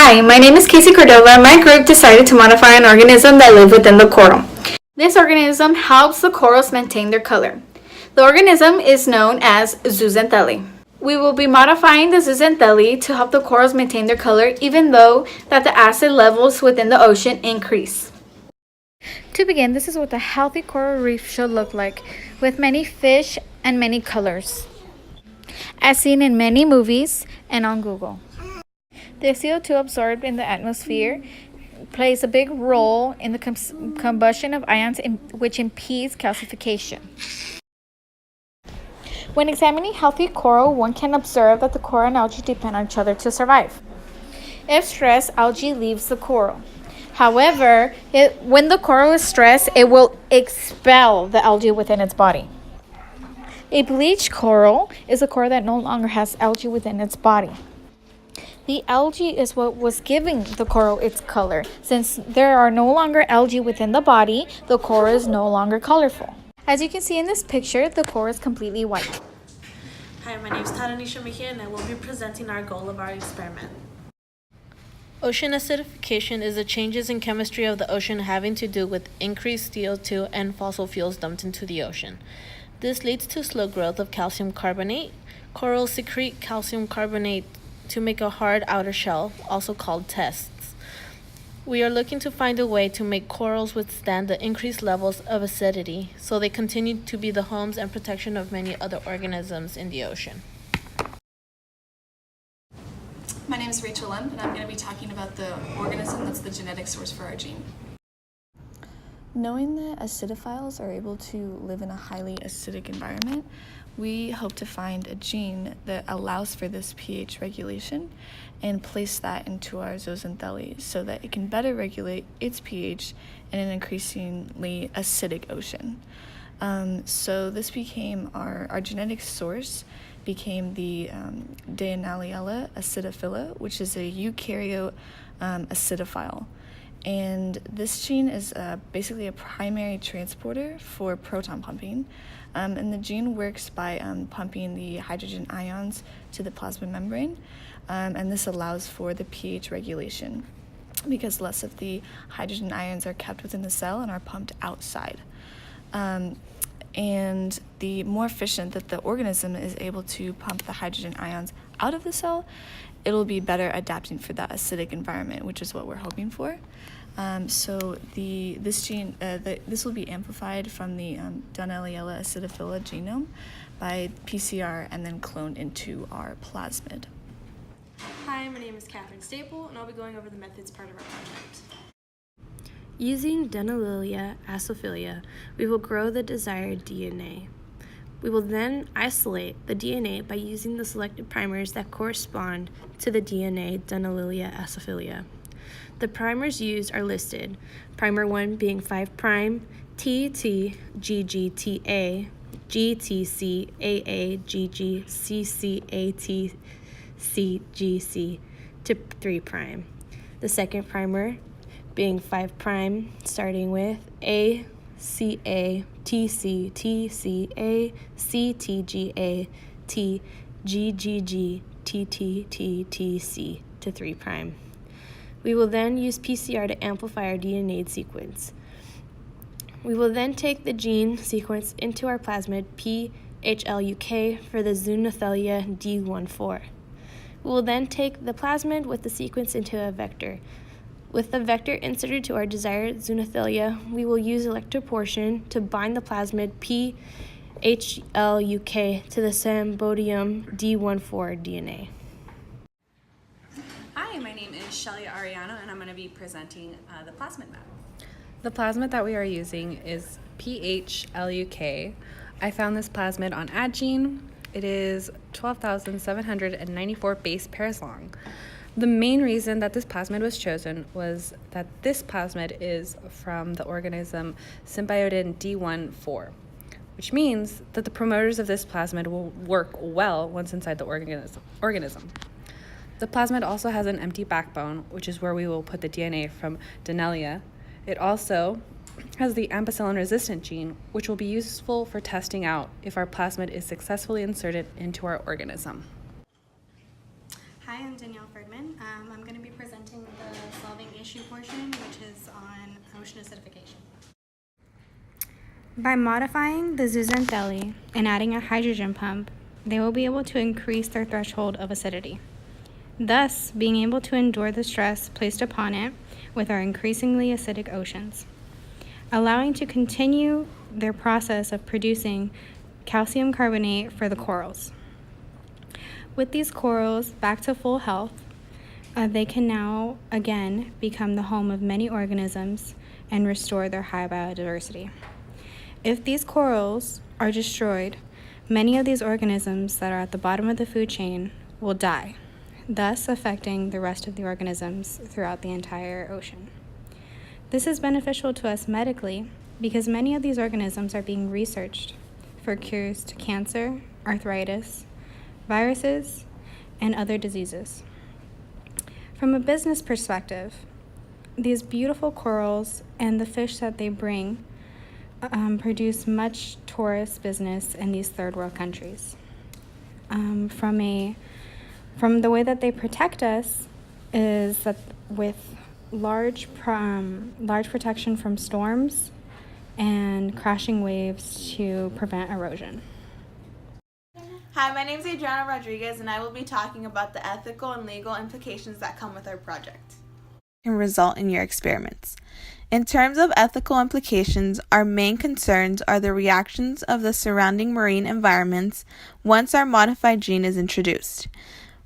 Hi, my name is Casey Cordova, and my group decided to modify an organism that lived within the coral. This organism helps the corals maintain their color. The organism is known as zooxanthellae. We will be modifying the zooxanthellae to help the corals maintain their color even though that the acid levels within the ocean increase. To begin, this is what a healthy coral reef should look like, with many fish and many colors, as seen in many movies and on Google. The CO2 absorbed in the atmosphere plays a big role in the combustion of ions which impedes calcification. When examining healthy coral, one can observe that the coral and algae depend on each other to survive. If stressed, algae leaves the coral. However, when the coral is stressed, it will expel the algae within its body. A bleached coral is a coral that no longer has algae within its body. The algae is what was giving the coral its color. Since there are no longer algae within the body, the coral is no longer colorful. As you can see in this picture, the coral is completely white. Hi, my name is Taranisha Mejia, and I will be presenting our goal of our experiment. Ocean acidification is the changes in chemistry of the ocean having to do with increased CO2 and fossil fuels dumped into the ocean. This leads to slow growth of calcium carbonate. Corals secrete calcium carbonate to make a hard outer shell, also called tests. We are looking to find a way to make corals withstand the increased levels of acidity so they continue to be the homes and protection of many other organisms in the ocean. My name is Rachel Lemp, and I'm going to be talking about the organism that's the genetic source for our gene. Knowing that acidophiles are able to live in a highly acidic environment, we hope to find a gene that allows for this pH regulation and place that into our zooxanthellae so that it can better regulate its pH in an increasingly acidic ocean. So this became our genetic source became the Deanaliella acidophila, which is a eukaryote acidophile. And this gene is basically a primary transporter for proton pumping. And the gene works by pumping the hydrogen ions to the plasma membrane. And this allows for the pH regulation because less of the hydrogen ions are kept within the cell and are pumped outside. And the more efficient that the organism is able to pump the hydrogen ions out of the cell, it'll be better adapting for that acidic environment, which is what we're hoping for. So this gene, this will be amplified from the Deanaliella acidophila genome by PCR and then cloned into our plasmid. Hi, my name is Catherine Staple, and I'll be going over the methods part of our project. Using Deanaliella acidophila, we will grow the desired DNA. We will then isolate the DNA by using the selected primers that correspond to the DNA Deanaliella acidophila. The primers used are listed, primer 1 being 5', TT, GGTA, GTC, AA, GG, CCAT, CGC to 3'. The second primer being 5', starting with A, CA, TC, TCA, CTGA, T, GGG, TTTTC to 3'. We will then use PCR to amplify our DNA sequence. We will then take the gene sequence into our plasmid PHLUK for the Zooxanthellae D14. We will then take the plasmid with the sequence into a vector. With the vector inserted to our desired Zooxanthellae, we will use electroporation to bind the plasmid PHLUK to the Sambodium D14 DNA. Hi, my name is Shelly Ariano, and I'm going to be presenting the plasmid map. The plasmid that we are using is PHLUK. I found this plasmid on AdGene. It is 12,794 base pairs long. The main reason that this plasmid was chosen was that this plasmid is from the organism Symbiodin D14, which means that the promoters of this plasmid will work well once inside the organism. The plasmid also has an empty backbone, which is where we will put the DNA from Deanaliella. It also has the ampicillin-resistant gene, which will be useful for testing out if our plasmid is successfully inserted into our organism. Hi, I'm Danielle Ferdman. I'm going to be presenting issue portion, which is on ocean acidification. By modifying the zooxanthellae and adding a hydrogen pump, they will be able to increase their threshold of acidity, thus being able to endure the stress placed upon it with our increasingly acidic oceans, allowing to continue their process of producing calcium carbonate for the corals. With these corals back to full health, they can now again become the home of many organisms and restore their high biodiversity. If these corals are destroyed, many of these organisms that are at the bottom of the food chain will die, thus affecting the rest of the organisms throughout the entire ocean. This is beneficial to us medically because many of these organisms are being researched for cures to cancer, arthritis, viruses, and other diseases. From a business perspective, these beautiful corals and the fish that they bring produce much tourist business in these third world countries. From the way that they protect us is that with large protection from storms and crashing waves to prevent erosion. Hi, my name is Adriana Rodriguez, and I will be talking about the ethical and legal implications that come with our project. Can result in your experiments. In terms of ethical implications, our main concerns are the reactions of the surrounding marine environments once our modified gene is introduced.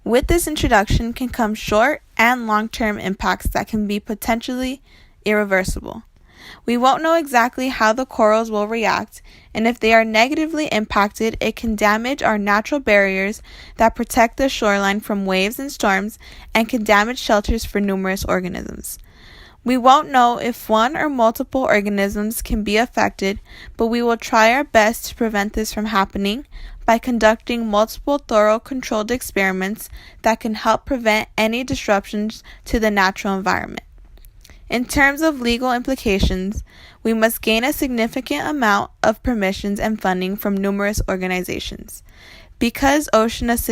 With this introduction can come short and long-term impacts that can be potentially irreversible. We won't know exactly how the corals will react, and if they are negatively impacted, it can damage our natural barriers that protect the shoreline from waves and storms and can damage shelters for numerous organisms. We won't know if one or multiple organisms can be affected, but we will try our best to prevent this from happening by conducting multiple thorough controlled experiments that can help prevent any disruptions to the natural environment. In terms of legal implications, we must gain a significant amount of permissions and funding from numerous organizations. Because ocean acidification